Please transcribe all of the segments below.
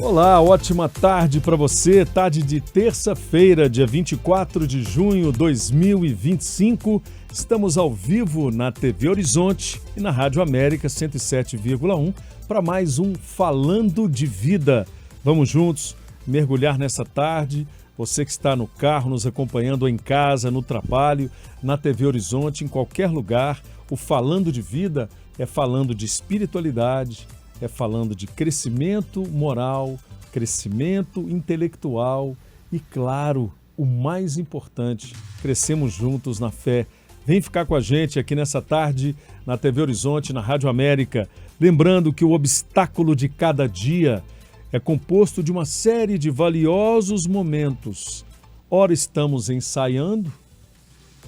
Olá, ótima tarde para você, tarde de terça-feira, dia 24 de junho de 2025. Estamos ao vivo na TV Horizonte e na Rádio América 107,1 para mais um Falando de Vida. Vamos juntos mergulhar nessa tarde. Você que está no carro, nos acompanhando em casa, no trabalho, na TV Horizonte, em qualquer lugar, o Falando de Vida é falando de espiritualidade, é falando de crescimento moral, crescimento intelectual e, claro, o mais importante, crescemos juntos na fé. Vem ficar com a gente aqui nessa tarde na TV Horizonte, na Rádio América. Lembrando que o obstáculo de cada dia é composto de uma série de valiosos momentos. Ora estamos ensaiando,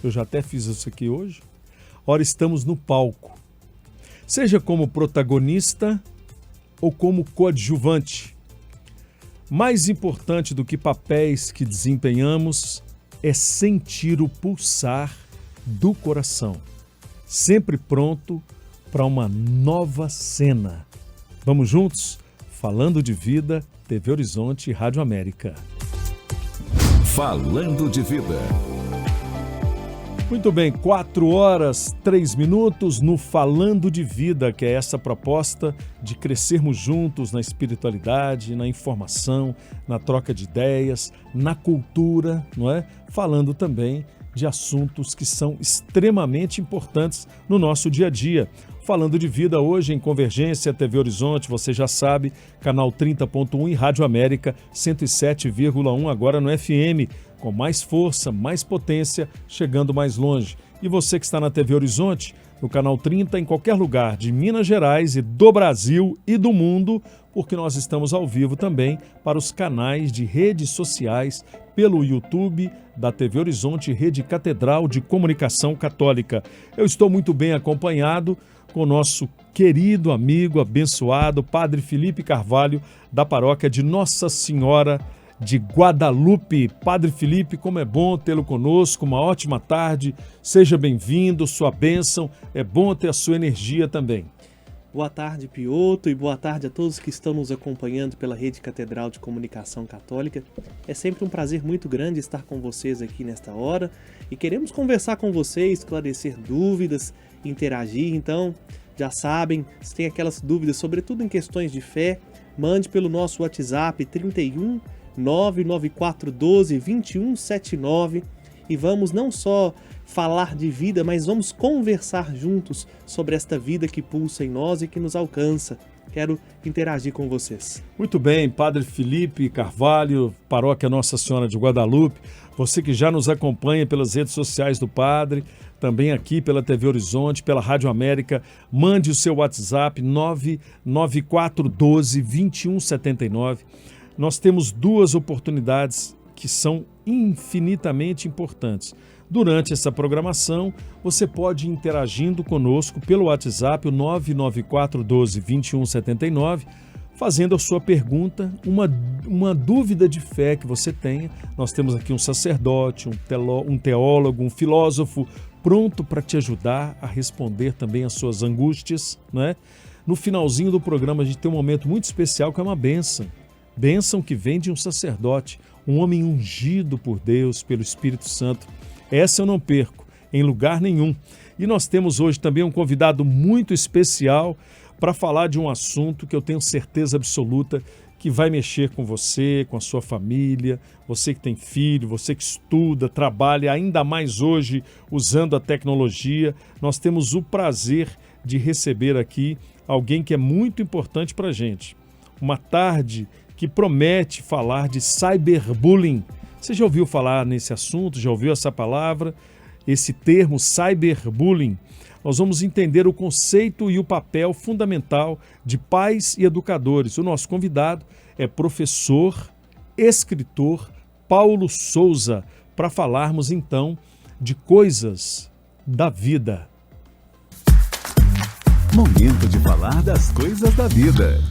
eu já até fiz isso aqui hoje, ora estamos no palco. Seja como protagonista ou como coadjuvante. Mais importante do que papéis que desempenhamos é sentir o pulsar do coração, sempre pronto para uma nova cena. Vamos juntos? Falando de Vida, TV Horizonte e Rádio América. Falando de Vida. Muito bem, 4h03 no Falando de Vida, que é essa proposta de crescermos juntos na espiritualidade, na informação, na troca de ideias, na cultura, não é? Falando também de assuntos que são extremamente importantes no nosso dia a dia. Falando de Vida hoje em Convergência, TV Horizonte, você já sabe, canal 30.1 e Rádio América 107,1 agora no FM, com mais força, mais potência, chegando mais longe. E você que está na TV Horizonte, no canal 30, em qualquer lugar de Minas Gerais e do Brasil e do mundo, porque nós estamos ao vivo também para os canais de redes sociais, pelo YouTube da TV Horizonte, Rede Catedral de Comunicação Católica. Eu estou muito bem acompanhado com o nosso querido amigo, abençoado, Padre Felipe Carvalho, da paróquia de Nossa Senhora de Guadalupe. Padre Felipe, como é bom tê-lo conosco, uma ótima tarde, seja bem-vindo, sua bênção, é bom ter a sua energia também. Boa tarde, Pioto, e boa tarde a todos que estão nos acompanhando pela Rede Catedral de Comunicação Católica. É sempre um prazer muito grande estar com vocês aqui nesta hora e queremos conversar com vocês, esclarecer dúvidas, interagir. Então, já sabem, se tem aquelas dúvidas, sobretudo em questões de fé, mande pelo nosso WhatsApp 31 99412 2179 e vamos não só falar de vida, mas vamos conversar juntos sobre esta vida que pulsa em nós e que nos alcança. Quero interagir com vocês. Muito bem, Padre Felipe Carvalho, paróquia Nossa Senhora de Guadalupe, você que já nos acompanha pelas redes sociais do Padre, também aqui pela TV Horizonte, pela Rádio América, mande o seu WhatsApp 99412 2179. Nós temos duas oportunidades que são infinitamente importantes. Durante essa programação, você pode ir interagindo conosco pelo WhatsApp, o 99412-2179, fazendo a sua pergunta, uma dúvida de fé que você tenha. Nós temos aqui um sacerdote, um teólogo, um filósofo, pronto para te ajudar a responder também às suas angústias, não é? No finalzinho do programa, a gente tem um momento muito especial que é uma bênção. Bênção que vem de um sacerdote, um homem ungido por Deus, pelo Espírito Santo. Essa eu não perco, em lugar nenhum. E nós temos hoje também um convidado muito especial para falar de um assunto que eu tenho certeza absoluta que vai mexer com você, com a sua família, você que tem filho, você que estuda, trabalha, ainda mais hoje usando a tecnologia. Nós temos o prazer de receber aqui alguém que é muito importante para a gente. Uma tarde que promete falar de cyberbullying. Você já ouviu falar nesse assunto? Já ouviu essa palavra? Esse termo, cyberbullying? Nós vamos entender o conceito e o papel fundamental de pais e educadores. O nosso convidado é professor, escritor Paulo Souza, para falarmos então de coisas da vida. Momento de falar das coisas da vida.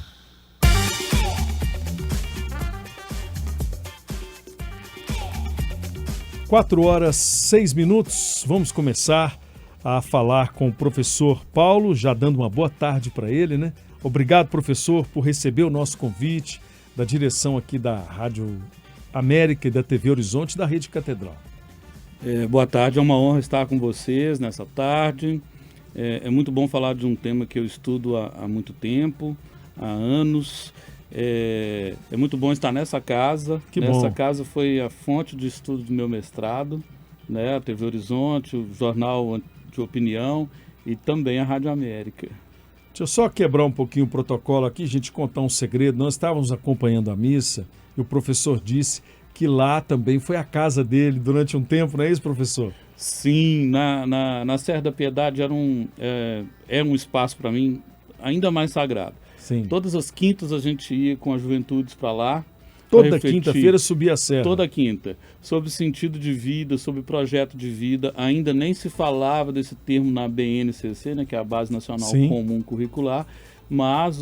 4h06, vamos começar a falar com o professor Paulo, já dando uma boa tarde para ele, né? Obrigado, professor, por receber o nosso convite, da direção aqui da Rádio América e da TV Horizonte da Rede Catedral. Boa tarde, é uma honra estar com vocês nessa tarde. É muito bom falar de um tema que eu estudo há muito tempo, há anos. É muito bom estar nessa casa. Essa casa foi a fonte de estudo do meu mestrado, né? A TV Horizonte, o Jornal de Opinião e também a Rádio América. Deixa eu só quebrar um pouquinho o protocolo aqui, a gente contar um segredo. Nós estávamos acompanhando a missa e o professor disse que lá também foi a casa dele durante um tempo, não é isso, professor? Sim, na Serra da Piedade era um espaço para mim ainda mais sagrado. Sim. Todas as quintas a gente ia com as juventudes para lá. Toda quinta-feira subia a serra. Toda quinta. Sobre sentido de vida, sobre projeto de vida. Ainda nem se falava desse termo na BNCC, né, que é a Base Nacional Comum Curricular. Mas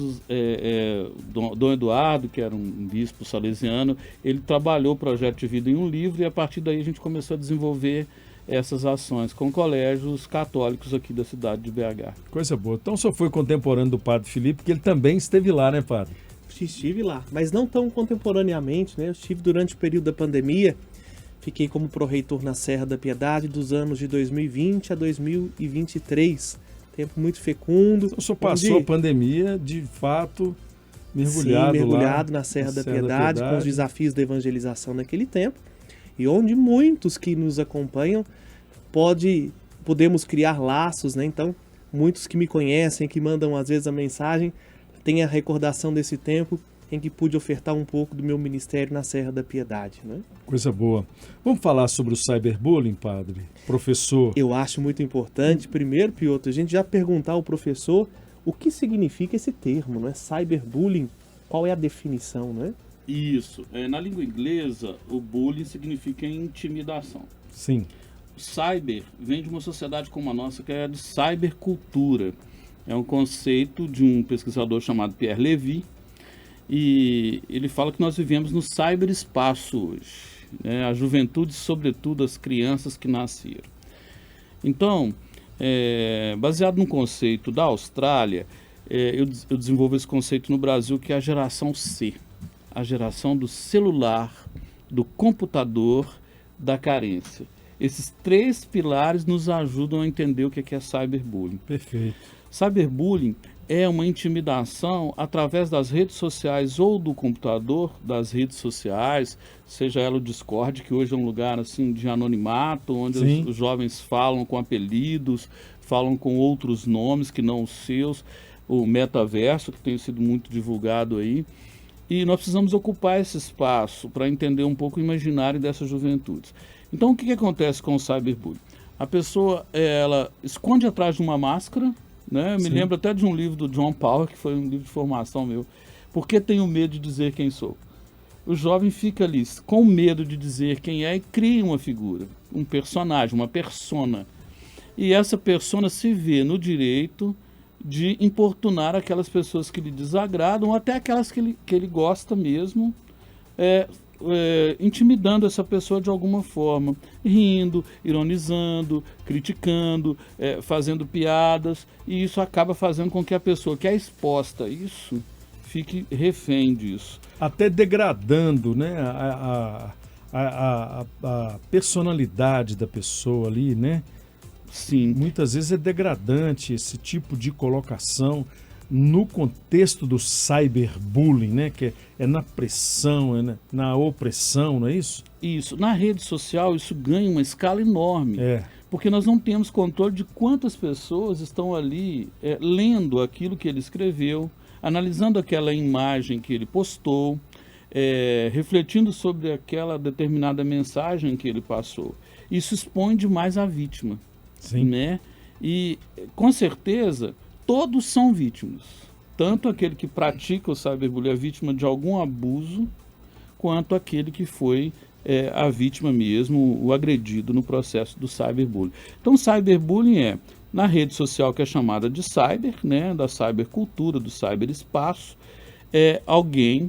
Dom Eduardo, que era um bispo salesiano, ele trabalhou o projeto de vida em um livro e a partir daí a gente começou a desenvolver essas ações com colégios católicos aqui da cidade de BH. Coisa boa. Então o senhor foi contemporâneo do Padre Felipe, porque ele também esteve lá, né, Padre? Estive lá, mas não tão contemporaneamente, né? Eu estive durante o período da pandemia, fiquei como pró-reitor na Serra da Piedade dos anos de 2020 a 2023. Tempo muito fecundo. Então o senhor passou a pandemia, de fato, mergulhado na Serra da Piedade, com os desafios da evangelização naquele tempo, e onde muitos que nos acompanham podemos criar laços, né? Então, muitos que me conhecem, que mandam às vezes a mensagem, tem a recordação desse tempo em que pude ofertar um pouco do meu ministério na Serra da Piedade, né? Coisa boa. Vamos falar sobre o cyberbullying, padre? Professor. Eu acho muito importante, primeiro, Piotr, a gente já perguntar ao professor o que significa esse termo, não é? Cyberbullying, qual é a definição, não é? Isso. Na língua inglesa, o bullying significa intimidação. Sim. O cyber vem de uma sociedade como a nossa, que é de cybercultura. É um conceito de um pesquisador chamado Pierre Levy, e ele fala que nós vivemos no cyberespaço hoje, né? A juventude, sobretudo as crianças que nasceram. Então, baseado num conceito da Austrália, eu desenvolvo esse conceito no Brasil, que é a geração C, a geração do celular, do computador, da carência. Esses três pilares nos ajudam a entender o que é cyberbullying. Perfeito. Cyberbullying é uma intimidação através das redes sociais ou do computador, das redes sociais, seja ela o Discord, que hoje é um lugar assim de anonimato, onde os jovens falam com apelidos, falam com outros nomes que não os seus, o metaverso, que tem sido muito divulgado aí. E nós precisamos ocupar esse espaço para entender um pouco o imaginário dessas juventudes. Então, o que acontece com o cyberbullying? A pessoa, ela esconde atrás de uma máscara, né? Me lembro até de um livro do John Powell, que foi um livro de formação meu. Por que tenho medo de dizer quem sou? O jovem fica ali com medo de dizer quem é e cria uma figura, um personagem, uma persona. E essa persona se vê no direito de importunar aquelas pessoas que lhe desagradam, ou até aquelas que ele gosta mesmo, intimidando essa pessoa de alguma forma, rindo, ironizando, criticando, fazendo piadas, e isso acaba fazendo com que a pessoa que é exposta a isso fique refém disso. Até degradando, né, a personalidade da pessoa ali, né? Sim. Muitas vezes é degradante esse tipo de colocação no contexto do cyberbullying, né? Que é na pressão, na opressão, não é isso? Isso. Na rede social isso ganha uma escala enorme. Porque nós não temos controle de quantas pessoas estão ali lendo aquilo que ele escreveu, analisando aquela imagem que ele postou, refletindo sobre aquela determinada mensagem que ele passou. Isso expõe demais a vítima. Sim. Né? E, com certeza, todos são vítimas. Tanto aquele que pratica o cyberbullying é vítima de algum abuso, quanto aquele que foi a vítima mesmo, o agredido no processo do cyberbullying. Então, o cyberbullying na rede social, que é chamada de cyber, né, da cybercultura, do cyberespaço, alguém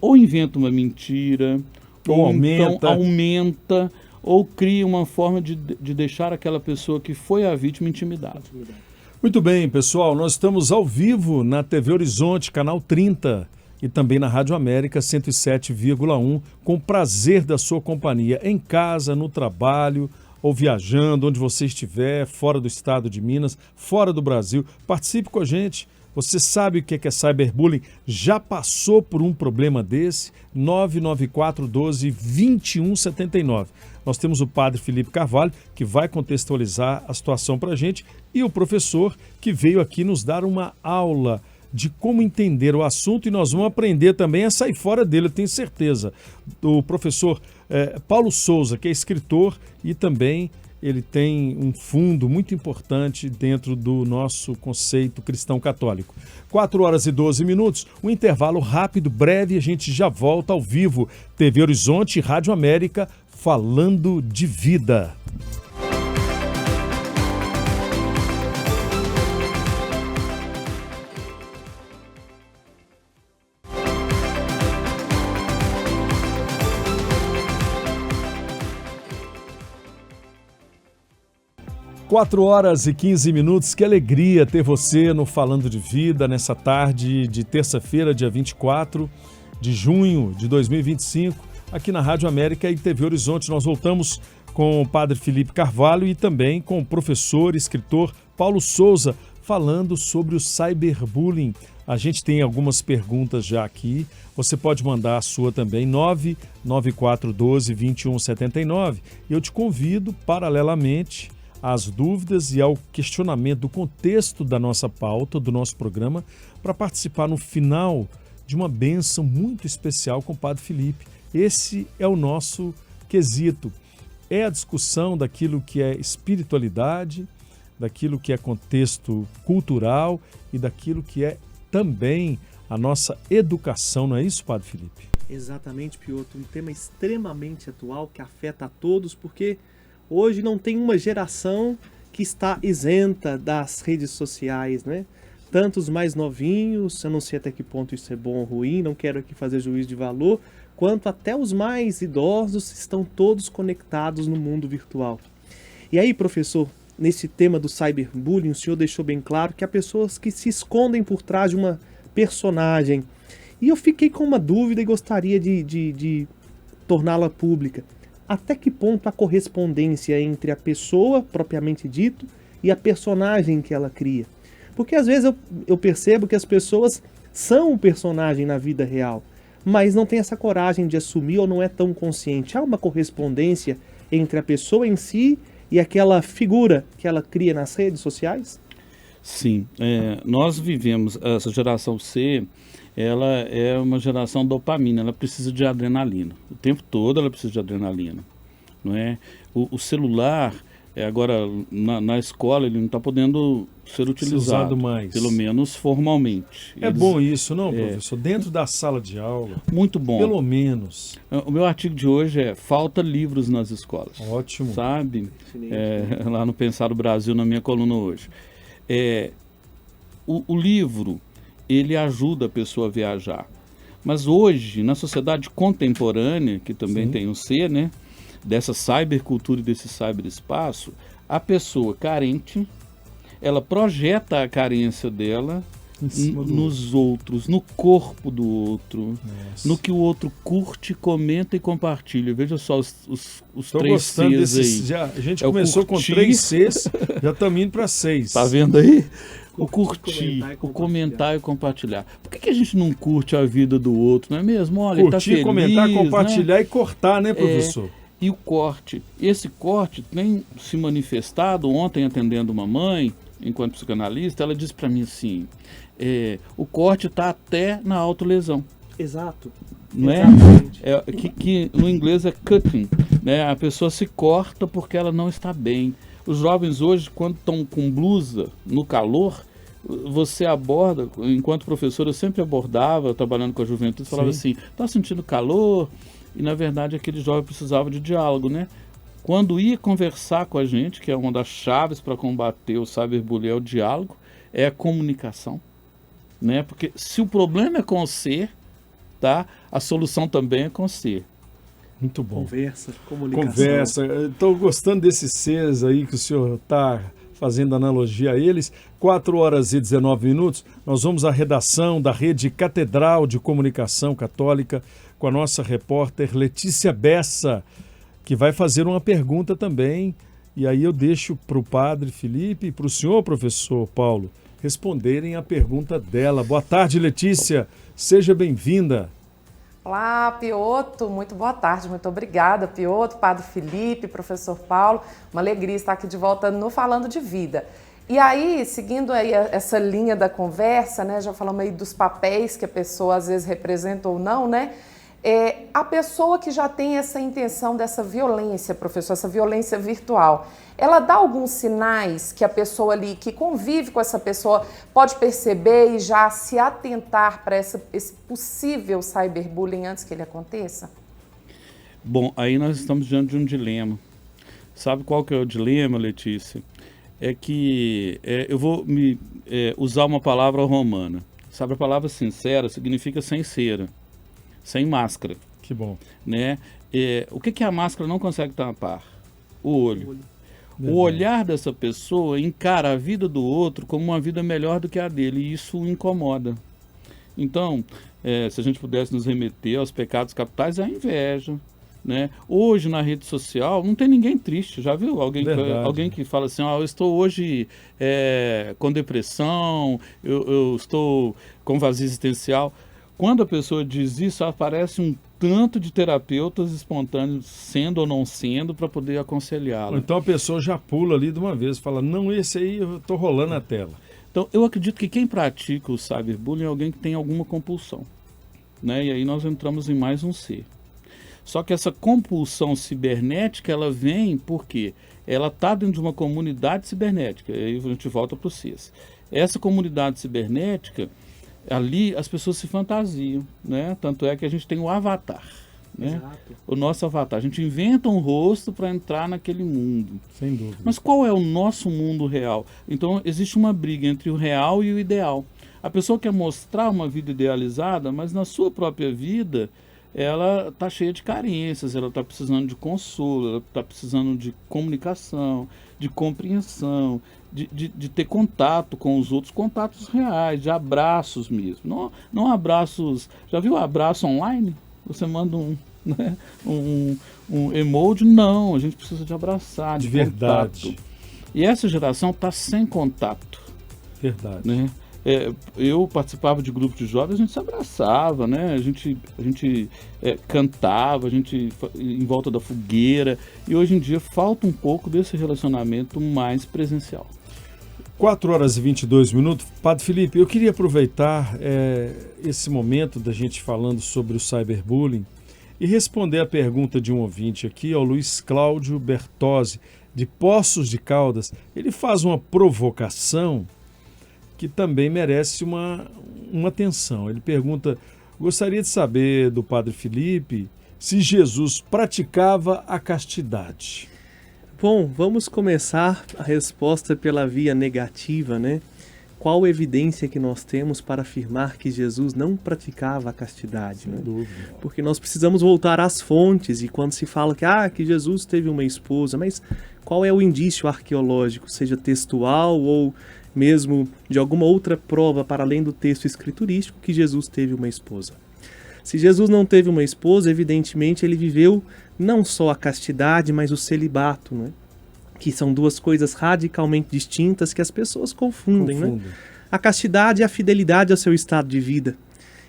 ou inventa uma mentira, ou aumenta, ou cria uma forma de deixar aquela pessoa que foi a vítima intimidada. Muito bem, pessoal, nós estamos ao vivo na TV Horizonte, canal 30. e também na Rádio América 107,1, com o prazer da sua companhia em casa, no trabalho ou viajando, onde você estiver, fora do estado de Minas, fora do Brasil. Participe com a gente. Você sabe o que é cyberbullying? Já passou por um problema desse? 99412-2179. Nós temos o padre Felipe Carvalho, que vai contextualizar a situação para a gente, e o professor, que veio aqui nos dar uma aula de como entender o assunto, e nós vamos aprender também a sair fora dele, eu tenho certeza. O professor Paulo Souza, que é escritor e também ele tem um fundo muito importante dentro do nosso conceito cristão católico. 4h12, um intervalo rápido, breve, a gente já volta ao vivo. TV Horizonte e Rádio América, falando de vida. Quatro horas e 15 minutos, que alegria ter você no Falando de Vida nessa tarde de terça-feira, dia 24 de junho de 2025, aqui na Rádio América e TV Horizonte. Nós voltamos com o padre Felipe Carvalho e também com o professor e escritor Paulo Souza, falando sobre o cyberbullying. A gente tem algumas perguntas já aqui, você pode mandar a sua também, 99412-2179. E eu te convido, paralelamente às dúvidas e ao questionamento do contexto da nossa pauta, do nosso programa, para participar no final de uma bênção muito especial com o Padre Felipe. Esse é o nosso quesito. É a discussão daquilo que é espiritualidade, daquilo que é contexto cultural e daquilo que é também a nossa educação, não é isso, Padre Felipe? Exatamente, Piotr. Um tema extremamente atual que afeta a todos, porque hoje não tem uma geração que está isenta das redes sociais, né? Tanto os mais novinhos, eu não sei até que ponto isso é bom ou ruim, não quero aqui fazer juízo de valor, quanto até os mais idosos estão todos conectados no mundo virtual. E aí, professor, nesse tema do cyberbullying, o senhor deixou bem claro que há pessoas que se escondem por trás de uma personagem. E eu fiquei com uma dúvida e gostaria de torná-la pública. Até que ponto a correspondência entre a pessoa, propriamente dito, e a personagem que ela cria? Porque às vezes eu percebo que as pessoas são um personagem na vida real, mas não tem essa coragem de assumir ou não é tão consciente. Há uma correspondência entre a pessoa em si e aquela figura que ela cria nas redes sociais? Sim, nós vivemos, essa geração C, ela é uma geração dopamina, ela precisa de adrenalina. O tempo todo ela precisa de adrenalina, não é? O celular, agora na escola, ele não está podendo ser utilizado mais, pelo menos formalmente. É bom isso, não, professor? Dentro da sala de aula. Muito bom. Pelo menos. O meu artigo de hoje é falta livros nas escolas. Ótimo. Sabe? Lá no Pensar o Brasil, na minha coluna hoje. O livro, ele ajuda a pessoa a viajar. Mas hoje, na sociedade contemporânea, que também tem um C, né? Dessa cybercultura e desse cyberespaço, a pessoa carente, ela projeta a carência dela nos outros, no corpo do outro, no que o outro curte, comenta e compartilha. Veja só os três Cs aí. A gente começou com 3 Cs, já estamos indo para 6. Tá vendo aí? O curtir, o comentar e compartilhar. Por que a gente não curte a vida do outro, não é mesmo? Olha, curtir, tá feliz, comentar, compartilhar, né? E cortar, né, professor? E o corte. Esse corte tem se manifestado. Ontem, atendendo uma mãe, enquanto psicanalista, ela disse para mim assim, o corte está até na autolesão. Exato. Não é? Que no inglês é cutting, né? A pessoa se corta porque ela não está bem. Os jovens hoje, quando estão com blusa no calor, você aborda, enquanto professor, eu sempre abordava, trabalhando com a juventude, falava assim, está sentindo calor? E na verdade aquele jovem precisava de diálogo, né? Quando ia conversar com a gente, que é uma das chaves para combater o cyberbullying, é o diálogo, é a comunicação, né? Porque se o problema é com o ser, tá? A solução também é com o ser. Muito bom. Conversa, comunicação. Conversa. Estou gostando desses Cs aí que o senhor está fazendo analogia a eles. 4h19, nós vamos à redação da Rede Catedral de Comunicação Católica com a nossa repórter Letícia Bessa, que vai fazer uma pergunta também. E aí eu deixo para o padre Felipe e para o senhor, professor Paulo, responderem a pergunta dela. Boa tarde, Letícia. Seja bem-vinda. Olá, Pioto. Muito boa tarde. Muito obrigada, Pioto, padre Felipe, professor Paulo. Uma alegria estar aqui de volta no Falando de Vida. E aí, seguindo aí essa linha da conversa, né, já falamos aí dos papéis que a pessoa às vezes representa ou não, né? A pessoa que já tem essa intenção dessa violência, professor, essa violência virtual, ela dá alguns sinais que a pessoa ali que convive com essa pessoa pode perceber e já se atentar para esse possível cyberbullying antes que ele aconteça? Bom, aí nós estamos diante de um dilema. Sabe qual que é o dilema, Letícia? É que eu vou usar uma palavra romana. Sabe, a palavra sincera significa sem cera, sem máscara. Que bom. Né? O que a máscara não consegue tampar? O olho. O olhar dessa pessoa encara a vida do outro como uma vida melhor do que a dele, e isso o incomoda. Então, se a gente pudesse nos remeter aos pecados capitais, é a inveja. Né? Hoje, na rede social, não tem ninguém triste. Já viu alguém que fala assim, eu estou hoje com depressão, eu estou com vazio existencial? Quando a pessoa diz isso, aparece um tanto de terapeutas espontâneos, sendo ou não sendo, para poder aconselhá-la. Então a pessoa já pula ali de uma vez, fala, não, esse aí eu estou rolando a tela. Então eu acredito que quem pratica o cyberbullying é alguém que tem alguma compulsão. Né? E aí nós entramos em mais um C. Só que essa compulsão cibernética, ela vem porque ela está dentro de uma comunidade cibernética. Aí a gente volta para o CIS. Essa comunidade cibernética, ali as pessoas se fantasiam, né? Tanto é que a gente tem o avatar, né? Exato. O nosso avatar. A gente inventa um rosto para entrar naquele mundo. Sem dúvida. Mas qual é o nosso mundo real? Então existe uma briga entre o real e o ideal. A pessoa quer mostrar uma vida idealizada, mas na sua própria vida ela está cheia de carências, ela está precisando de consolo, ela está precisando de comunicação, de compreensão, de ter contato com os outros, contatos reais, de abraços mesmo. Não abraços... Já viu abraço online? Você manda um emoji? Não, a gente precisa de abraçar, de verdade. Contato. E essa geração está sem contato. Verdade. Né? Eu participava de grupos de jovens, a gente se abraçava, né? A gente cantava, a gente em volta da fogueira, e hoje em dia falta um pouco desse relacionamento mais presencial. 4h22. Padre Felipe, eu queria aproveitar esse momento da gente falando sobre o cyberbullying e responder a pergunta de um ouvinte aqui, ao Luiz Cláudio Bertozzi, de Poços de Caldas. Ele faz uma provocação que também merece uma atenção. Ele pergunta, gostaria de saber do Padre Felipe se Jesus praticava a castidade. Bom, vamos começar a resposta pela via negativa, né? Qual evidência que nós temos para afirmar que Jesus não praticava a castidade? Sem né? dúvida. Porque nós precisamos voltar às fontes, e quando se fala que Jesus teve uma esposa, mas qual é o indício arqueológico, seja textual ou mesmo de alguma outra prova para além do texto escriturístico, que Jesus teve uma esposa? Se Jesus não teve uma esposa, evidentemente ele viveu não só a castidade, mas o celibato, né? Que são duas coisas radicalmente distintas que as pessoas confundem. Né? A castidade é a fidelidade ao seu estado de vida.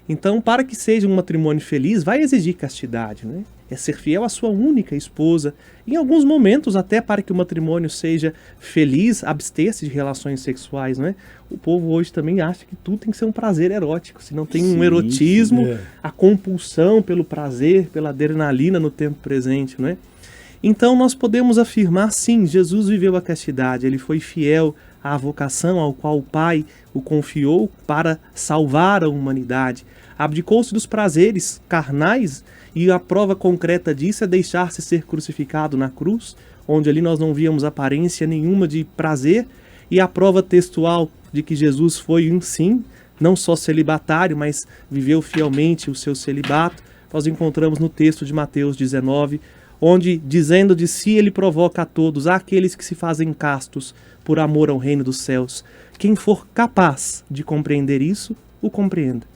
Então, para que seja um matrimônio feliz, vai exigir castidade, né? É ser fiel à sua única esposa. Em alguns momentos, até para que o matrimônio seja feliz, abster-se de relações sexuais, né? O povo hoje também acha que tudo tem que ser um prazer erótico. Se não tem um erotismo, a compulsão pelo prazer, pela adrenalina no tempo presente, né? Então nós podemos afirmar, sim, Jesus viveu a castidade, ele foi fiel à vocação ao qual o Pai o confiou para salvar a humanidade. Abdicou-se dos prazeres carnais, e a prova concreta disso é deixar-se ser crucificado na cruz, onde ali nós não víamos aparência nenhuma de prazer, e a prova textual de que Jesus foi sim, não só celibatário, mas viveu fielmente o seu celibato, nós encontramos no texto de Mateus 19, onde, dizendo de si, ele provoca a todos, àqueles que se fazem castos por amor ao reino dos céus. Quem for capaz de compreender isso, o compreenda.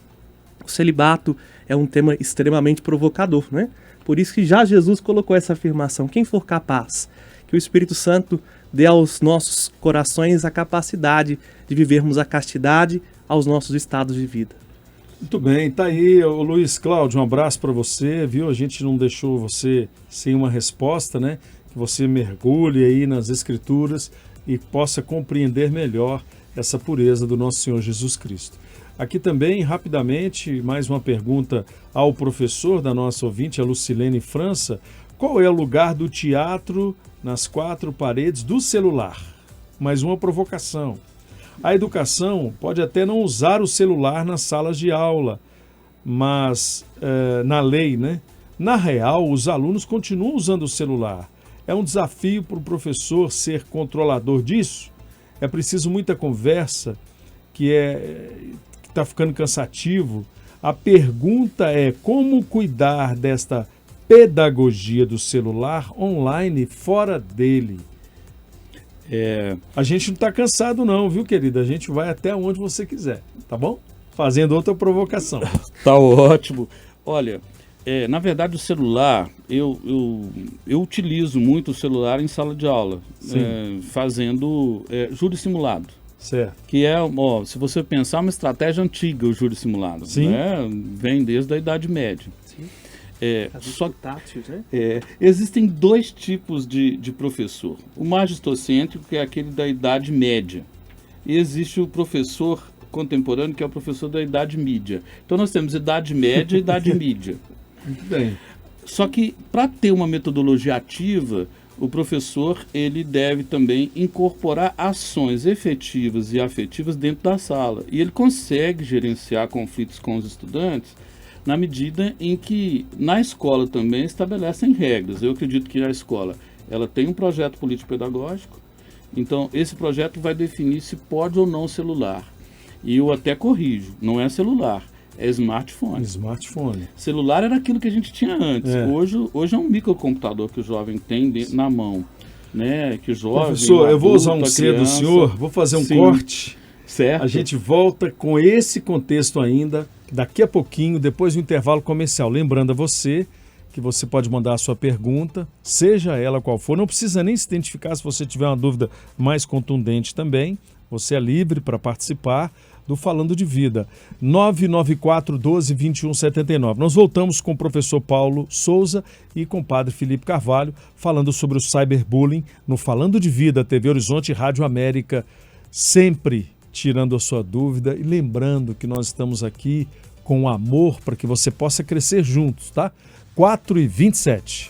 O celibato é um tema extremamente provocador, né? Por isso que já Jesus colocou essa afirmação, quem for capaz, que o Espírito Santo dê aos nossos corações a capacidade de vivermos a castidade aos nossos estados de vida. Muito bem, tá aí o Luiz Cláudio, um abraço para você, viu? A gente não deixou você sem uma resposta, né? Que você mergulhe aí nas Escrituras e possa compreender melhor essa pureza do nosso Senhor Jesus Cristo. Aqui também, rapidamente, mais uma pergunta ao professor da nossa ouvinte, a Lucilene França. Qual é o lugar do teatro nas quatro paredes do celular? Mais uma provocação. A educação pode até não usar o celular nas salas de aula, mas na lei, né? Na real, os alunos continuam usando o celular. É um desafio para o professor ser controlador disso? É preciso muita conversa, que está ficando cansativo. A pergunta é como cuidar desta pedagogia do celular online fora dele? A gente não está cansado não, viu, querida? A gente vai até onde você quiser, tá bom? Fazendo outra provocação. Tá ótimo. Olha, na verdade o celular, eu utilizo muito o celular em sala de aula, fazendo júri simulado. Certo. Que se você pensar, uma estratégia antiga, o júri simulado. Sim. Né? Vem desde a Idade Média. Sim. Só táteis, né? Existem dois tipos de professor. O magistocêntrico, que é aquele da Idade Média. E existe o professor contemporâneo, que é o professor da Idade Mídia. Então nós temos Idade Média e Idade Mídia. Muito bem. Só que para ter uma metodologia ativa, o professor ele deve também incorporar ações efetivas e afetivas dentro da sala. E ele consegue gerenciar conflitos com os estudantes na medida em que na escola também estabelecem regras. Eu acredito que a escola ela tem um projeto político-pedagógico, então esse projeto vai definir se pode ou não celular. E eu até corrijo, não é celular, é smartphone. Smartphone. Celular era aquilo que a gente tinha antes. Hoje é um microcomputador que o jovem tem na mão. Né? Que o jovem, professor, eu vou usar um C do criança, senhor, vou fazer um corte. Certo. A gente volta com esse contexto ainda, daqui a pouquinho, depois do intervalo comercial. Lembrando a você que você pode mandar a sua pergunta, seja ela qual for. Não precisa nem se identificar se você tiver uma dúvida mais contundente também. Você é livre para participar do Falando de Vida, 994-12-2179. Nós voltamos com o professor Paulo Souza e com o padre Felipe Carvalho, falando sobre o cyberbullying no Falando de Vida, TV Horizonte e Rádio América, sempre tirando a sua dúvida e lembrando que nós estamos aqui com amor para que você possa crescer juntos, tá? 4h27.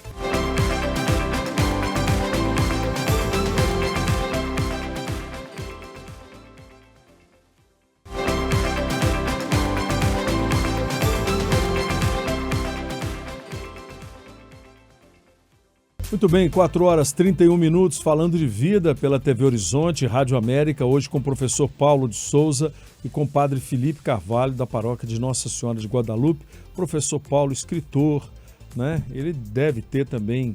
Muito bem, 4h31, falando de vida pela TV Horizonte, Rádio América, hoje com o professor Paulo de Souza e com o padre Felipe Carvalho, da paróquia de Nossa Senhora de Guadalupe. Professor Paulo, escritor, né? Ele deve ter também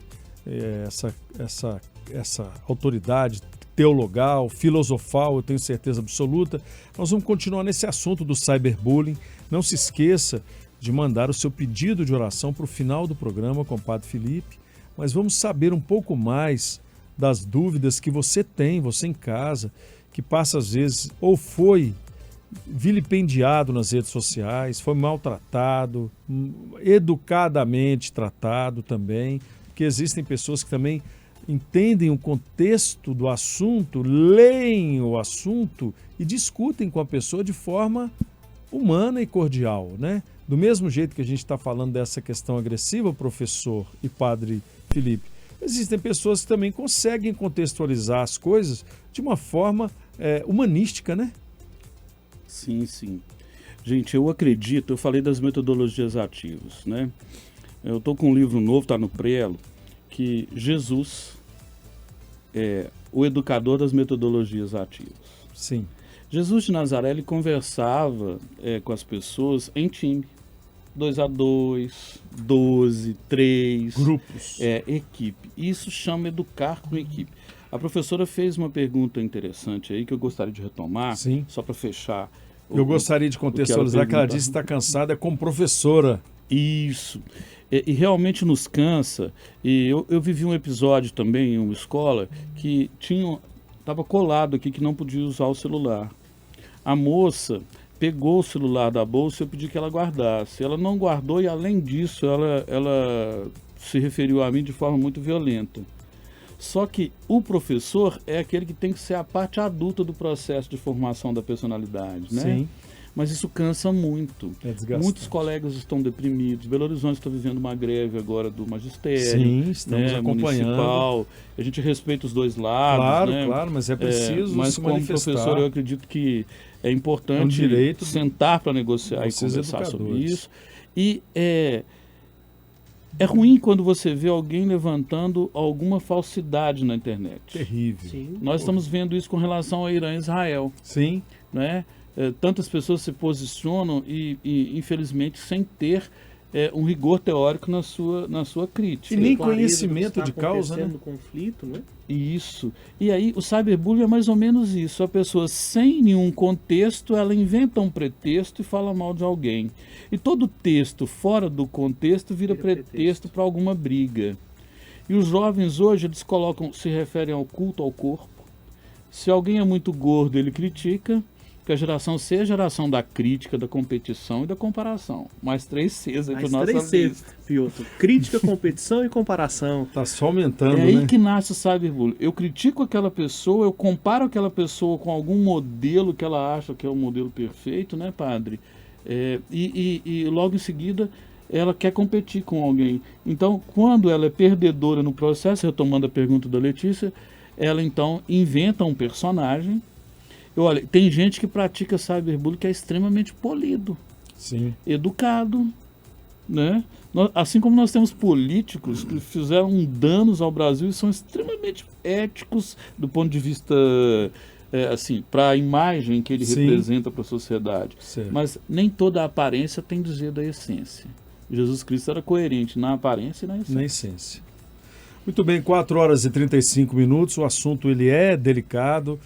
essa autoridade teologal, filosofal, eu tenho certeza absoluta. Nós vamos continuar nesse assunto do cyberbullying. Não se esqueça de mandar o seu pedido de oração para o final do programa com o padre Felipe. Mas vamos saber um pouco mais das dúvidas que você tem, você em casa, que passa às vezes ou foi vilipendiado nas redes sociais, foi maltratado, educadamente tratado também, porque existem pessoas que também entendem o contexto do assunto, leem o assunto e discutem com a pessoa de forma humana e cordial, né? Do mesmo jeito que a gente está falando dessa questão agressiva, professor e padre Felipe, existem pessoas que também conseguem contextualizar as coisas de uma forma humanística, né? Sim, sim. Gente, eu acredito, eu falei das metodologias ativas, né? Eu estou com um livro novo, está no Prelo, que Jesus é o educador das metodologias ativas. Sim. Jesus de Nazaré, ele conversava com as pessoas em time. 2x2, 12, 3. Grupos. Equipe. Isso chama educar com equipe. A professora fez uma pergunta interessante aí que eu gostaria de retomar, Sim. só para fechar. Eu gostaria de contextualizar que ela disse que está cansada como professora. Isso. E realmente nos cansa. E eu vivi um episódio também em uma escola que estava colado aqui que não podia usar o celular. A moça pegou o celular da bolsa e eu pedi que ela guardasse. Ela não guardou e, além disso, ela se referiu a mim de forma muito violenta. Só que o professor é aquele que tem que ser a parte adulta do processo de formação da personalidade, né? Sim. Mas isso cansa muito. É desgastante. Muitos colegas estão deprimidos. Belo Horizonte está vivendo uma greve agora do magistério. Sim, estamos acompanhando. Municipal. A gente respeita os dois lados. Claro, né? claro, mas é preciso mas se como manifestar. professor, eu acredito que é importante É um direito sentar para negociar e vocês conversar sobre educadores. isso. E é ruim quando você vê alguém levantando alguma falsidade na internet. Terrível. Sim. Nós estamos vendo isso com relação ao Irã e Israel, Sim. né? Tantas pessoas se posicionam e infelizmente, sem ter um rigor teórico na sua crítica. E nem Clareza do que conhecimento está de causa, né? acontecendo no conflito, né? Isso. E aí o cyberbullying é mais ou menos isso. A pessoa, sem nenhum contexto, ela inventa um pretexto e fala mal de alguém. E todo texto fora do contexto vira pretexto para alguma briga. E os jovens hoje, eles se referem ao culto ao corpo. Se alguém é muito gordo, ele critica. Que a geração C é a geração da crítica, da competição e da comparação. Mais 3 Cs aí para Mais nossa 3 Cs, lista. Piotr. Crítica, competição e comparação. Tá só aumentando, É aí né? que nasce o cyberbullying. Eu critico aquela pessoa, eu comparo aquela pessoa com algum modelo que ela acha que é o modelo perfeito, né, padre? E logo em seguida ela quer competir com alguém. Então, quando ela é perdedora no processo, retomando a pergunta da Letícia, ela então inventa um personagem. Olha, tem gente que pratica cyberbullying que é extremamente polido, Sim. educado, né? Assim como nós temos políticos que fizeram danos ao Brasil e são extremamente éticos do ponto de vista, assim, para a imagem que ele Sim. representa para a sociedade. Certo. Mas nem toda a aparência tem dizer da essência. Jesus Cristo era coerente na aparência e na essência. Na essência. Muito bem, 4h35. O assunto ele é delicado.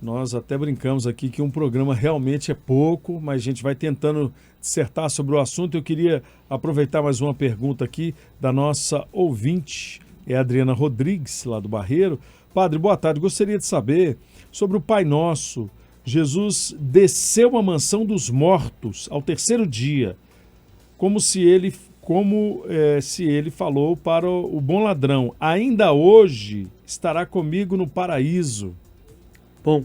Nós até brincamos aqui que um programa realmente é pouco, mas a gente vai tentando dissertar sobre o assunto. Eu queria aproveitar mais uma pergunta aqui da nossa ouvinte, é a Adriana Rodrigues, lá do Barreiro. Padre, boa tarde. Gostaria de saber sobre o Pai Nosso. Jesus desceu à mansão dos mortos ao 3º dia, como se ele falou para o bom ladrão: ainda hoje estará comigo no paraíso. Bom,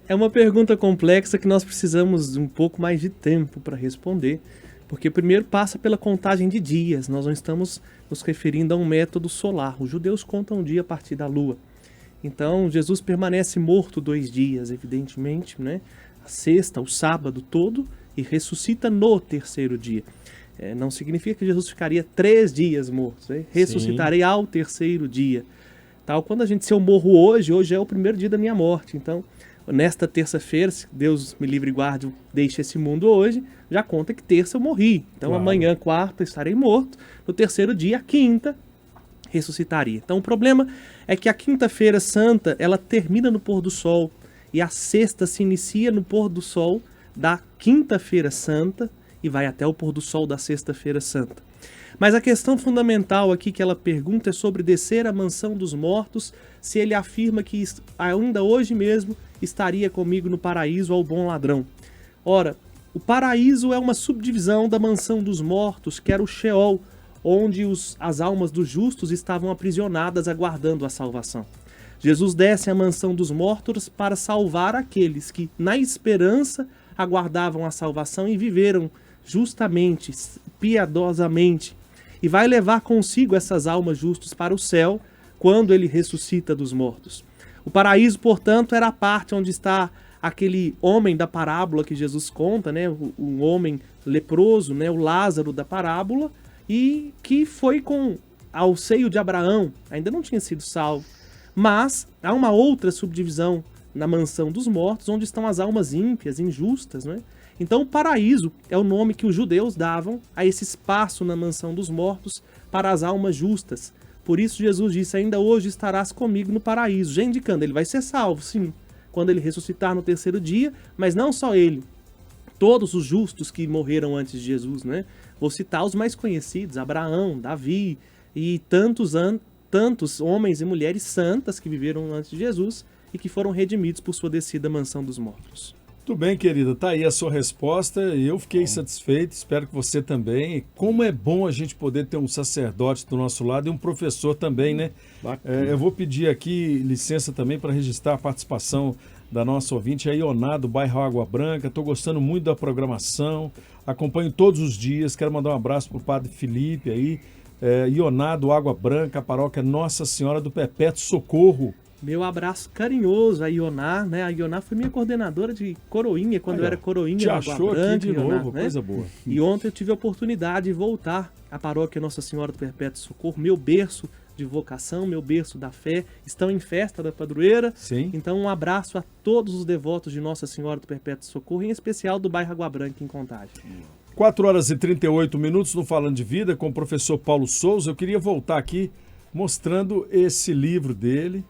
é uma pergunta complexa que nós precisamos de um pouco mais de tempo para responder, porque primeiro passa pela contagem de dias. Nós não estamos nos referindo a um método solar. Os judeus contam um dia a partir da lua. Então, Jesus permanece morto 2 dias, evidentemente, né? A sexta, o sábado todo, e ressuscita no 3º dia. Não significa que Jesus ficaria 3 dias morto. Né? Ressuscitarei ao 3º dia. Se eu morro hoje é o 1º dia da minha morte. Então, nesta terça-feira, se Deus me livre e guarde, deixe esse mundo hoje, já conta que terça eu morri. Então, Claro. Amanhã, quarta, estarei morto. No 3º dia, a quinta, ressuscitaria. Então, o problema é que a quinta-feira santa, ela termina no pôr do sol. E a sexta se inicia no pôr do sol da quinta-feira santa e vai até o pôr do sol da sexta-feira santa. Mas a questão fundamental aqui que ela pergunta é sobre descer à mansão dos mortos, se ele afirma que ainda hoje mesmo estaria comigo no paraíso ao bom ladrão. Ora, o paraíso é uma subdivisão da mansão dos mortos, que era o Sheol, onde as almas dos justos estavam aprisionadas aguardando a salvação. Jesus desce à mansão dos mortos para salvar aqueles que, na esperança, aguardavam a salvação e viveram justamente, piedosamente, e vai levar consigo essas almas justas para o céu quando ele ressuscita dos mortos. O paraíso, portanto, era a parte onde está aquele homem da parábola que Jesus conta, né? Um homem leproso, né? O Lázaro da parábola, e que foi ao seio de Abraão, ainda não tinha sido salvo. Mas há uma outra subdivisão na mansão dos mortos, onde estão as almas ímpias, injustas, né? Então o paraíso é o nome que os judeus davam a esse espaço na mansão dos mortos para as almas justas. Por isso Jesus disse, ainda hoje estarás comigo no paraíso, já indicando, ele vai ser salvo, sim, quando ele ressuscitar no terceiro dia, mas não só ele, todos os justos que morreram antes de Jesus, né? Vou citar os mais conhecidos, Abraão, Davi e tantos homens e mulheres santas que viveram antes de Jesus e que foram redimidos por sua descida à mansão dos mortos. Tudo bem, querida, tá aí a sua resposta, eu fiquei satisfeito, espero que você também. Como é bom a gente poder ter um sacerdote do nosso lado e um professor também, né? Eu vou pedir aqui licença também para registrar a participação da nossa ouvinte, a Ioná, do bairro Água Branca. Estou gostando muito da programação, acompanho todos os dias, quero mandar um abraço para o Padre Felipe aí, Ioná, do Água Branca, a paróquia Nossa Senhora do Perpétuo Socorro. Meu abraço carinhoso a Ioná, né? A Ioná foi minha coordenadora de coroinha, quando eu era coroinha te na Água achou Branca, aqui de Ioná, novo, né? coisa boa. E ontem eu tive a oportunidade de voltar à paróquia Nossa Senhora do Perpétuo Socorro, meu berço de vocação, meu berço da fé, estão em festa da padroeira. Sim. Então um abraço a todos os devotos de Nossa Senhora do Perpétuo Socorro, em especial do bairro Água Branca, em Contagem. 4h38 no Falando de Vida com o professor Paulo Souza. Eu queria voltar aqui mostrando esse livro dele,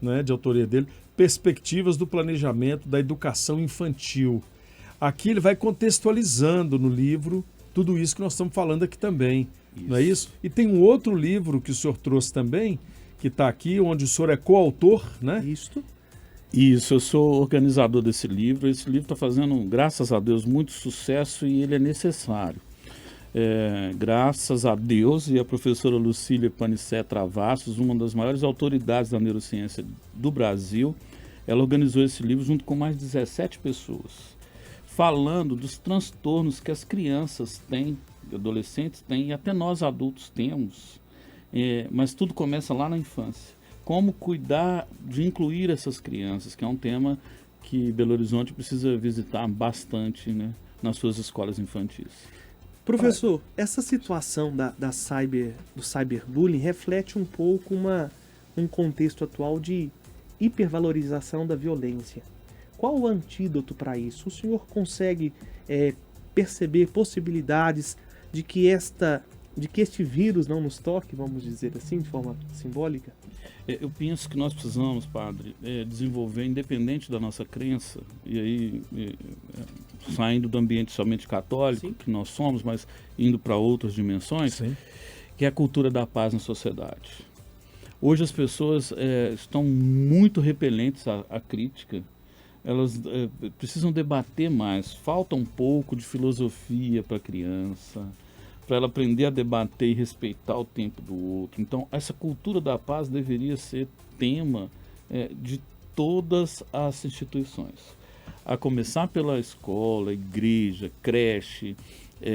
né, de autoria dele, Perspectivas do Planejamento da Educação Infantil. Aqui ele vai contextualizando no livro tudo isso que nós estamos falando aqui também, não é isso? E tem um outro livro que o senhor trouxe também, que está aqui, onde o senhor é coautor, né? Isso, eu sou organizador desse livro. Esse livro está fazendo, graças a Deus, muito sucesso e ele é necessário. Graças a Deus e a professora Lucília Panicé Travassos, uma das maiores autoridades da neurociência do Brasil, ela organizou esse livro junto com mais de 17 pessoas, falando dos transtornos que as crianças têm, adolescentes têm e até nós adultos temos, mas tudo começa lá na infância. Como cuidar de incluir essas crianças, que é um tema que Belo Horizonte precisa visitar bastante, né, nas suas escolas infantis. Professor, essa situação do cyberbullying reflete um pouco um contexto atual de hipervalorização da violência. Qual o antídoto para isso? O senhor consegue perceber possibilidades de que este vírus não nos toque, vamos dizer assim, de forma simbólica? Eu penso que nós precisamos, padre, desenvolver, independente da nossa crença, e aí saindo do ambiente somente católico, sim, que nós somos, mas indo para outras dimensões, sim, que é a cultura da paz na sociedade. Hoje as pessoas estão muito repelentes à crítica, elas precisam debater mais, falta um pouco de filosofia para a criança, para ela aprender a debater e respeitar o tempo do outro. Então, essa cultura da paz deveria ser tema de todas as instituições. A começar pela escola, igreja, creche,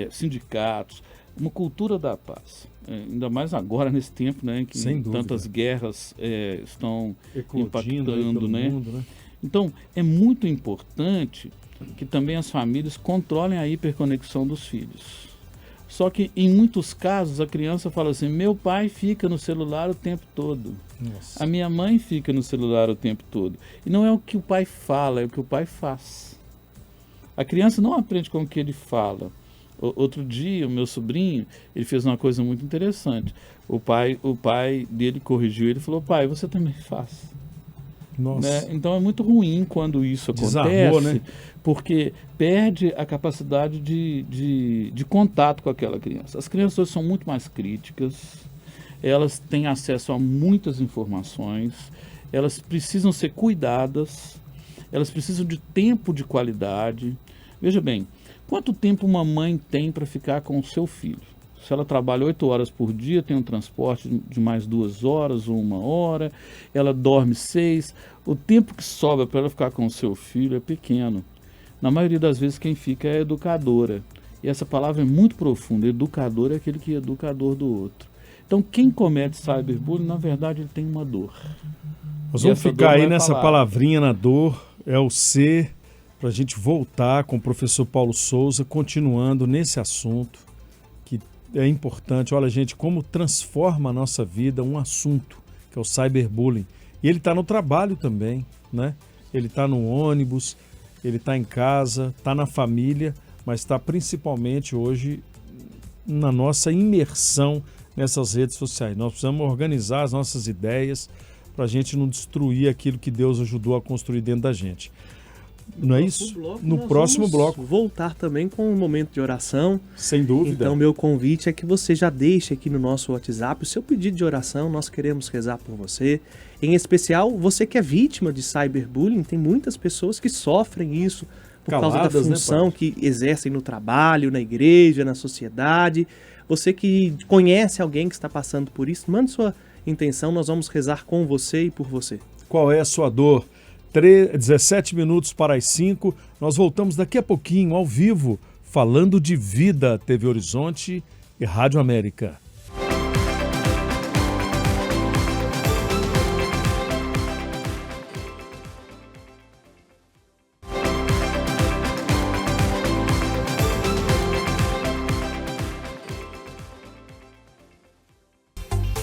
sindicatos, uma cultura da paz. Ainda mais agora, nesse tempo, né, que tantas guerras estão impactando, né? Mundo, né? Então, é muito importante que também as famílias controlem a hiperconexão dos filhos. Só que, em muitos casos, a criança fala assim, meu pai fica no celular o tempo todo. Nossa. A minha mãe fica no celular o tempo todo. E não é o que o pai fala, é o que o pai faz. A criança não aprende com o que ele fala. Outro dia, o meu sobrinho, ele fez uma coisa muito interessante. O pai dele corrigiu ele e falou, pai, você também faz. Nossa. Né? Então é muito ruim quando isso acontece, desarmou, né? Porque perde a capacidade de contato com aquela criança. As crianças hoje são muito mais críticas, elas têm acesso a muitas informações, elas precisam ser cuidadas, elas precisam de tempo de qualidade. Veja bem, quanto tempo uma mãe tem para ficar com o seu filho? Se ela trabalha 8 horas por dia, tem um transporte de mais 2 horas ou 1 hora, ela dorme 6, o tempo que sobra para ela ficar com o seu filho é pequeno. Na maioria das vezes quem fica é a educadora. E essa palavra é muito profunda, educador é aquele que é educador do outro. Então quem comete cyberbullying, na verdade, ele tem uma dor. Nós vamos ficar aí nessa palavrinha na dor, é o C, para a gente voltar com o professor Paulo Souza, continuando nesse assunto, que é importante. Olha, gente, como transforma a nossa vida um assunto, que é o cyberbullying. E ele está no trabalho também, né? Ele está no ônibus, ele está em casa, está na família, mas está principalmente hoje na nossa imersão nessas redes sociais. Nós precisamos organizar as nossas ideias para a gente não destruir aquilo que Deus ajudou a construir dentro da gente. Não é isso? No próximo bloco. Voltar também com um momento de oração. Sem dúvida. Então, meu convite é que você já deixe aqui no nosso WhatsApp o seu pedido de oração. Nós queremos rezar por você. Em especial, você que é vítima de cyberbullying. Tem muitas pessoas que sofrem isso por causa da função, né, que exercem no trabalho, na igreja, na sociedade. Você que conhece alguém que está passando por isso, mande sua intenção. Nós vamos rezar com você e por você. Qual é a sua dor? 17 minutos para as 5. Nós voltamos daqui a pouquinho, ao vivo, falando de vida. TV Horizonte e Rádio América.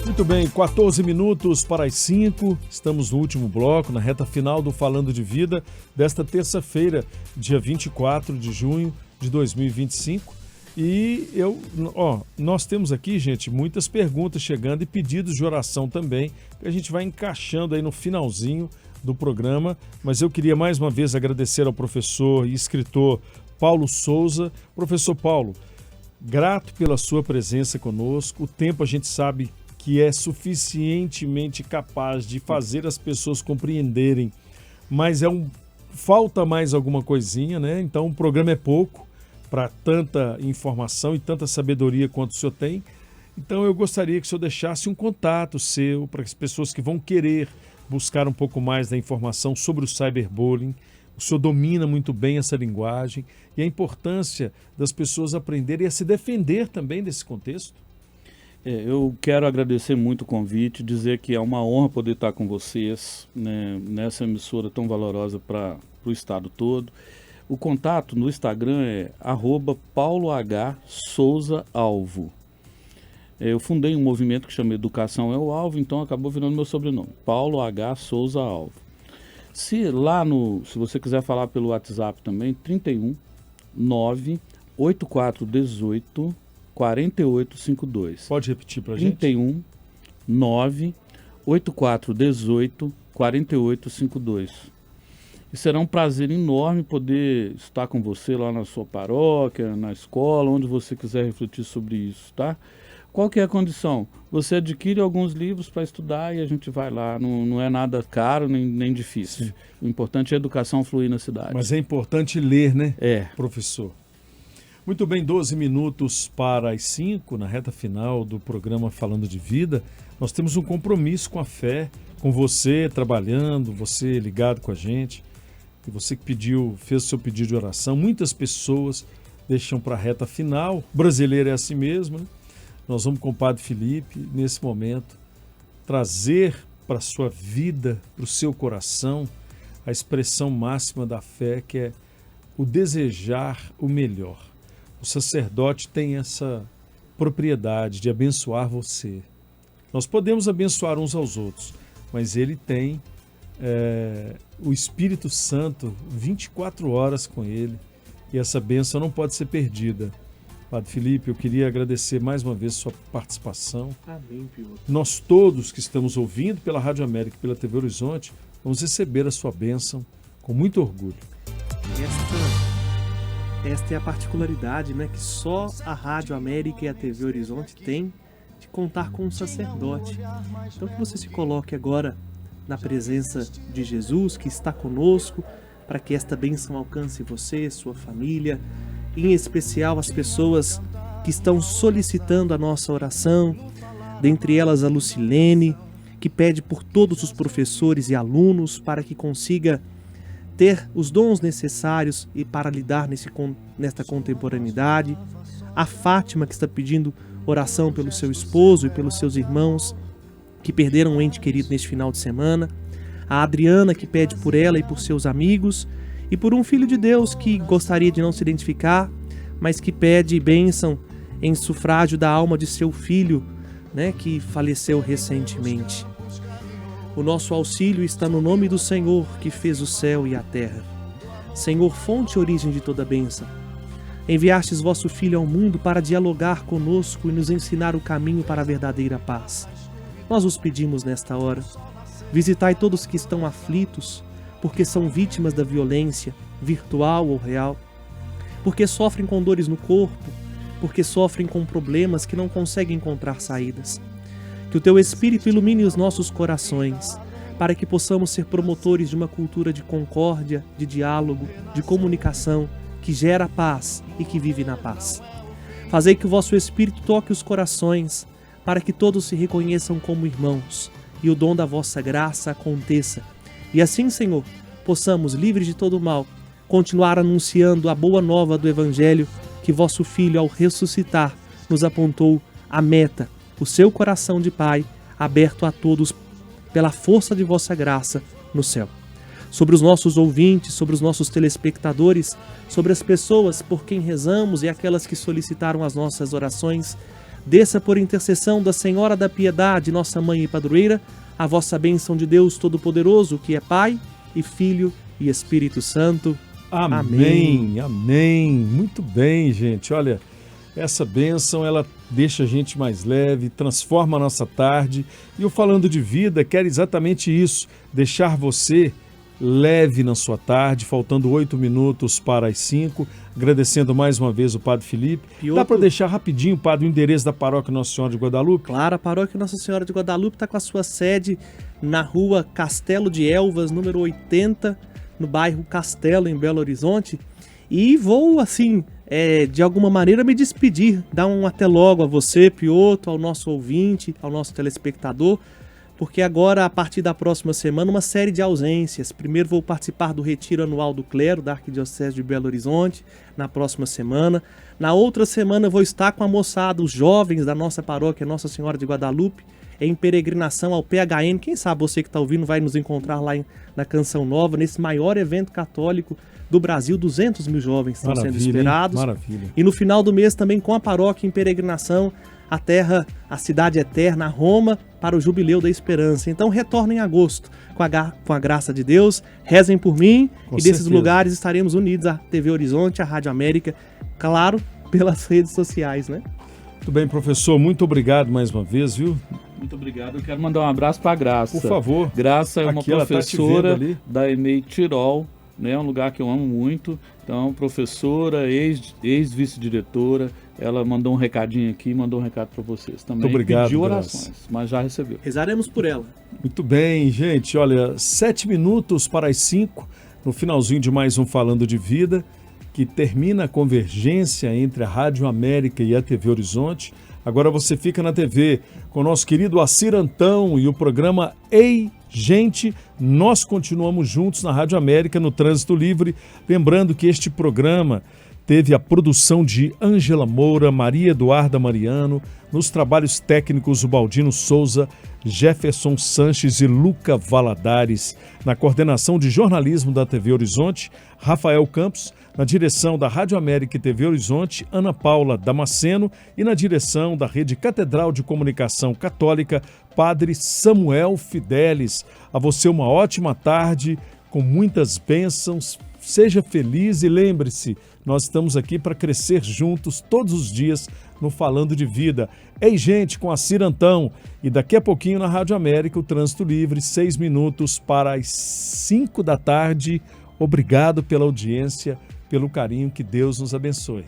Muito bem, 14 minutos para as 5, estamos no último bloco, na reta final do Falando de Vida, desta terça-feira, dia 24 de junho de 2025. E nós temos aqui, gente, muitas perguntas chegando e pedidos de oração também, que a gente vai encaixando aí no finalzinho do programa. Mas eu queria mais uma vez agradecer ao professor e escritor Paulo Souza. Professor Paulo, grato pela sua presença conosco. O tempo a gente sabe que é suficientemente capaz de fazer as pessoas compreenderem, mas falta mais alguma coisinha, né? Então o programa é pouco para tanta informação e tanta sabedoria quanto o senhor tem. Então eu gostaria que o senhor deixasse um contato seu para as pessoas que vão querer buscar um pouco mais da informação sobre o cyberbullying. O senhor domina muito bem essa linguagem e a importância das pessoas aprenderem a se defender também desse contexto. Eu quero agradecer muito o convite, dizer que é uma honra poder estar com vocês, né, nessa emissora tão valorosa para o estado todo. O contato no Instagram é @paulohsouza_alvo. Eu fundei um movimento que chama Educação é o Alvo, então acabou virando meu sobrenome, Paulo H. Souza Alvo. Se você quiser falar pelo WhatsApp também, 31 98418 4852. Pode repetir para a gente? 31 98418 4852. E será um prazer enorme poder estar com você lá na sua paróquia, na escola, onde você quiser refletir sobre isso, tá? Qual que é a condição? Você adquire alguns livros para estudar e a gente vai lá. Não é nada caro nem difícil. Sim. O importante é a educação fluir na cidade. Mas é importante ler, né, É. professor? Muito bem, 12 minutos para as 5, na reta final do programa Falando de Vida. Nós temos um compromisso com a fé, com você trabalhando, você ligado com a gente, e você que fez o seu pedido de oração. Muitas pessoas deixam para a reta final. O brasileiro é assim mesmo, né? Nós vamos com o Padre Felipe, nesse momento, trazer para a sua vida, para o seu coração, a expressão máxima da fé, que é o desejar o melhor. O sacerdote tem essa propriedade de abençoar você. Nós podemos abençoar uns aos outros, mas ele tem o Espírito Santo 24 horas com ele, e essa bênção não pode ser perdida. Padre Felipe, eu queria agradecer mais uma vez sua participação. Amém, Piotr. Nós todos que estamos ouvindo pela Rádio América e pela TV Horizonte, vamos receber a sua bênção com muito orgulho. Esta é a particularidade, né, que só a Rádio América e a TV Horizonte têm de contar com um sacerdote. Então que você se coloque agora na presença de Jesus, que está conosco, para que esta bênção alcance você, sua família, em especial as pessoas que estão solicitando a nossa oração, dentre elas a Lucilene, que pede por todos os professores e alunos para que consiga ter os dons necessários e para lidar nesta contemporaneidade. A Fátima, que está pedindo oração pelo seu esposo e pelos seus irmãos que perderam um ente querido neste final de semana. A Adriana, que pede por ela e por seus amigos, e por um filho de Deus que gostaria de não se identificar, mas que pede bênção em sufrágio da alma de seu filho, né, que faleceu recentemente. O nosso auxílio está no nome do Senhor, que fez o céu e a terra. Senhor, fonte e origem de toda bênção. Enviastes vosso Filho ao mundo para dialogar conosco e nos ensinar o caminho para a verdadeira paz. Nós os pedimos nesta hora. Visitai todos que estão aflitos, porque são vítimas da violência, virtual ou real, porque sofrem com dores no corpo, porque sofrem com problemas que não conseguem encontrar saídas. Que o Teu Espírito ilumine os nossos corações, para que possamos ser promotores de uma cultura de concórdia, de diálogo, de comunicação, que gera paz e que vive na paz. Fazei que o vosso Espírito toque os corações, para que todos se reconheçam como irmãos, e o dom da vossa graça aconteça. E assim, Senhor, possamos, livres de todo mal, continuar anunciando a boa nova do Evangelho, que vosso Filho, ao ressuscitar, nos apontou a meta, o seu coração de Pai, aberto a todos pela força de vossa graça no céu. Sobre os nossos ouvintes, sobre os nossos telespectadores, sobre as pessoas por quem rezamos e aquelas que solicitaram as nossas orações, desça por intercessão da Senhora da Piedade, nossa Mãe e Padroeira, a vossa bênção de Deus Todo-Poderoso, que é Pai e Filho e Espírito Santo. Amém, amém. Muito bem, gente. Olha, essa bênção, ela deixa a gente mais leve, transforma a nossa tarde. E o Falando de Vida quer exatamente isso, deixar você leve na sua tarde, faltando 8 minutos para as 5. Agradecendo mais uma vez o Padre Felipe. Dá para deixar rapidinho, Padre, o endereço da Paróquia Nossa Senhora de Guadalupe? Claro, a Paróquia Nossa Senhora de Guadalupe está com a sua sede na rua Castelo de Elvas, número 80, no bairro Castelo, em Belo Horizonte. E vou, assim, de alguma maneira me despedir, dar um até logo a você, Piotr, ao nosso ouvinte, ao nosso telespectador, porque agora, a partir da próxima semana, uma série de ausências. Primeiro vou participar do Retiro Anual do Clero da Arquidiocese de Belo Horizonte, na próxima semana. Na outra semana vou estar com a moçada, os jovens da nossa paróquia Nossa Senhora de Guadalupe, em peregrinação ao PHN. Quem sabe você que está ouvindo vai nos encontrar lá na Canção Nova, nesse maior evento católico do Brasil. 200 mil jovens estão sendo esperados. Maravilha. E no final do mês também com a paróquia em peregrinação à terra, a cidade eterna, a Roma, para o Jubileu da Esperança. Então retornem em agosto, com a graça de Deus, rezem por mim, Com e desses certeza. lugares estaremos unidos à TV Horizonte, à Rádio América, claro, pelas redes sociais, né? Muito bem, professor, muito obrigado mais uma vez, viu? Muito obrigado. Eu quero mandar um abraço para a Graça. Por favor. Graça é uma Aqui ela tá te vendo professora ali. da EMEI Tirol, né? Um lugar que eu amo muito. Então, professora, ex-vice-diretora, ela mandou um recadinho aqui, mandou um recado para vocês também. Muito obrigado, Pediu Graça. orações, mas já recebeu. Rezaremos por ela. Muito bem, gente. Olha, 7 minutos para as 5, no finalzinho de mais um Falando de Vida, que termina a convergência entre a Rádio América e a TV Horizonte. Agora você fica na TV com o nosso querido Assir Antão e o programa Ei Gente. Nós continuamos juntos na Rádio América, no Trânsito Livre. Lembrando que este programa teve a produção de Ângela Moura, Maria Eduarda Mariano, nos trabalhos técnicos o Baldino Souza, Jefferson Sanches e Luca Valadares, na coordenação de jornalismo da TV Horizonte, Rafael Campos, na direção da Rádio América e TV Horizonte, Ana Paula Damasceno, e na direção da Rede Catedral de Comunicação Católica, Padre Samuel Fidelis. A você uma ótima tarde, com muitas bênçãos, seja feliz e lembre-se, nós estamos aqui para crescer juntos todos os dias no Falando de Vida. Ei, gente, com Assir Antão. E daqui a pouquinho na Rádio América, o Trânsito Livre, 6 minutos para as 5 da tarde. Obrigado pela audiência, pelo carinho, que Deus nos abençoe.